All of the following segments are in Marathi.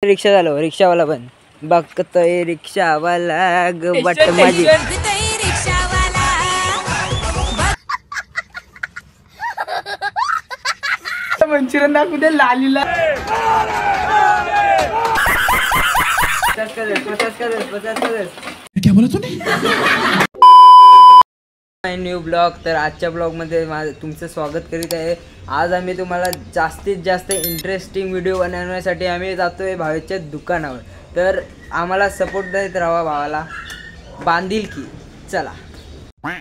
रिक्षा झालो, रिक्षावाला पण बघतोय रिक्षावाला गट माझी मंचुरियन दाखवू दे लालीला. क्या बोला तूने? New blog. तर आजच्या ब्लॉगमध्ये तुमचं स्वागत करीत आहे. आज आम्ही तुम्हाला जास्तीत जास्त इंटरेस्टिंग व्हिडिओ बनवण्यासाठी आम्ही जातोय भावेच्या दुकानावर. तर आम्हाला सपोर्ट देत राहा भावाला. बांधील की चला.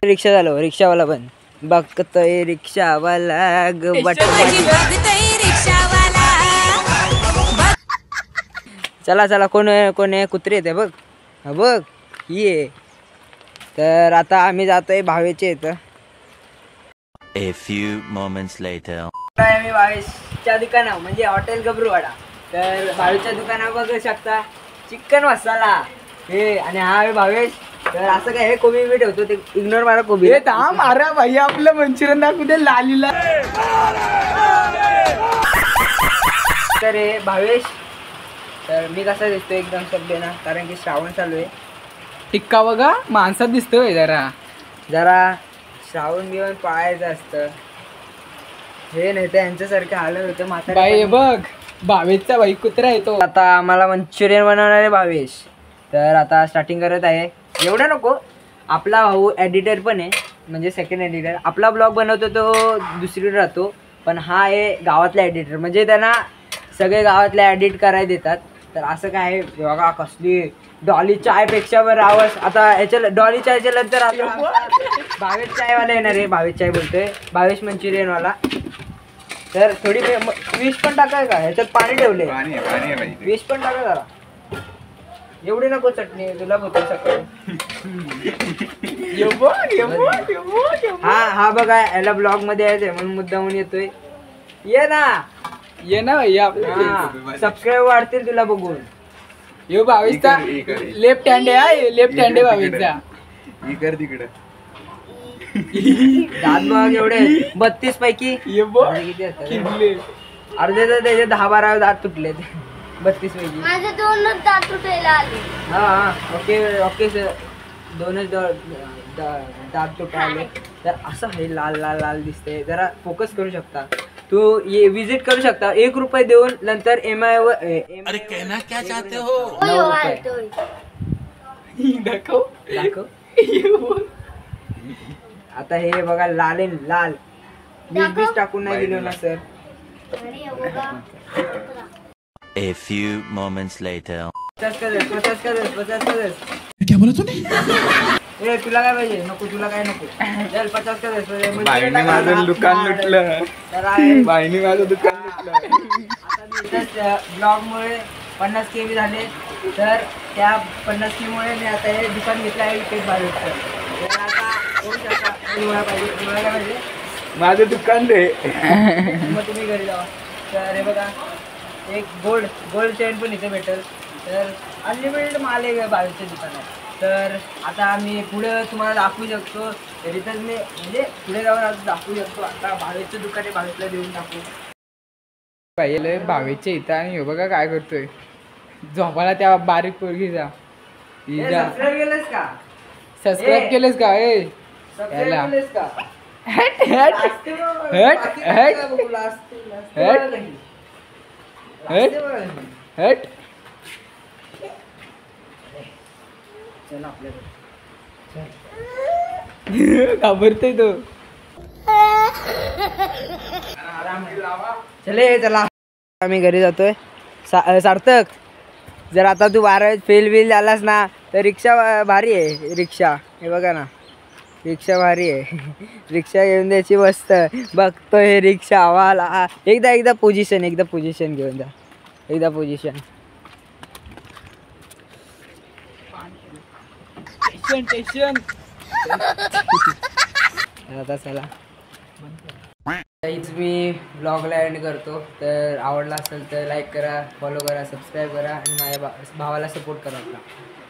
रिक्षा झालो, रिक्षावाला पण बघतोय रिक्षावाला गट चला चला. कोण आहे कुत्रे येते बघ. हा बघ ये. तर आता आम्ही जातोय भावेच्या इथं. A few moments later. आम्ही भावेशच्या दुकानावर म्हणजे हॉटेल गबरूवाडा. तर भावेशच्या दुकानावर बघू शकता चिकन मसाला हे. आणि हा आहे भावेश. तर असं काय हे कोबी मी ठेवतो ते इग्नोर मारा कोबी. हे थांब अरे भैया आपलं मंचुरियन दाखवू दे लालीला. तर हे भावेश. तर मी कसा दिसतो एकदम सभ्य ना, कारण की श्रावण चालू आहे. टिक्का बघा माणसात दिसतोय जरा जरा श्रावण बिवण पाळायचं असतं. हे नाही तर यांच्यासारखं हालत होतं म्हातारे. बाई बघ भावेशचा बाई कुत्रा आहे तो. आता आम्हाला मंचुरियन बनवणार आहे भावेश. तर आता स्टार्टिंग करत आहे. एवढं नको. आपला भाऊ एडिटर पण आहे, म्हणजे सेकंड एडिटर. आपला ब्लॉग बनवतो तो दुसरीकडे राहतो, पण हा आहे गावातला एडिटर. म्हणजे त्यांना सगळे गावातले एडिट करायला देतात. तर असं काय आहे बघा. कसली डॉली चायपेक्षा बरं आवाज. आता याच्या डॉली चायच्या नंतर आता भावेश चायवाला येणार आहे. भावेश चाय बोलतोय, भावेश मंचुरियनवाला. तर थोडी विष पण टाकाय का ह्याच्यात? पाणी ठेवले, विष पण टाका जरा. एवढी नको चटणी, तुला होतं सकाळी. हा बघा याला ब्लॉग मध्ये यायचंय म्हणून मुद्दामून येतोय. ये ना भैया आपलं सबस्क्राईब वाढतील तुला बघून. यो भावेशचा लेफ्ट हँड आहे. लेफ्ट हँड आहे भावेशचा. दात बघ एवढे 32 पैकी ये बघ किती असतात? किडले. अर्धे तर त्याचे 10-12 दात तुटले. 32 पैकी माझे दोनच दात तुटायला आले. हा ओके सर. दोनच दात तुटायले. तर असं हे लाल लाल लाल दिसते. जरा फोकस करू शकता. तू ये विजिट करू शकता. 1 रुपये देऊन नंतर MI अरे कहना क्या चाहते हो? 9 रुपये दाखव दाखव. आता हे बघा लाल आहे लाल. 20 टाकून नाही दिलं ना sir. A few moments later. 50 क्या बोला तूने? ए तुला काय पाहिजे? नको तुला काय नको. चल 50 कर. बाईने माझं दुकान लुटलं. बाईने माझं दुकान लुटलं. ब्लॉग मुळे 50 KB झाले. तर त्या 50 KB मुळे मी आता हे दुकान घेतलं आहे विकेट भावेशचं. तर आता होऊ शकता. तुम्हाला काय पाहिजे? माझं दुकान दे. मग तुम्ही घरी जावा. तर हे बघा एक गोल्ड चेन पण इथे भेटेल. तर अनलिमिटेड माल आहे भावेशच्या दुकानात. तर आता आम्ही पुढे तुम्हाला दाखवू शकतो. रिटर्न मी म्हणजे पुढे जाऊन दाखवू शकतो. आता भावेशचं दुकान आहे, भावेशला देऊन टाकू. पाहिलं भावेशच्या इथं. आणि हे बघा काय करतोय. झोपाला त्या बारीक पोरगीचा. सबस्क्राईब केलंस का? सबस्क्राईब केलंस का? सबस्क्राईब याला. केलंस का? हट हट असते बघ. हट, बाकी हट. काय बघू, असते हट. बघा घरी. हट. असते बघा घरी. हट. चला आपल्याकडे. घाबरतोय तो. चला आम्ही घरी जातोय. सार्थक जर आता तू 12वीत फेल बिल झालास ना तर रिक्षा भारी आहे. रिक्षा हे बघा ना, रिक्षा भारी आहे. रिक्षा घेऊन द्यायची मस्त. बघतोय हे रिक्षा आवाला. एकदा पोझिशन घेऊन जा. एकदा पोझिशन. टेन्शन आता चला काहीच मी ब्लॉगला एंड करतो. तर आवडला असेल तर लाईक करा, फॉलो करा, सबस्क्राईब करा आणि माझ्या भावाला सपोर्ट करा.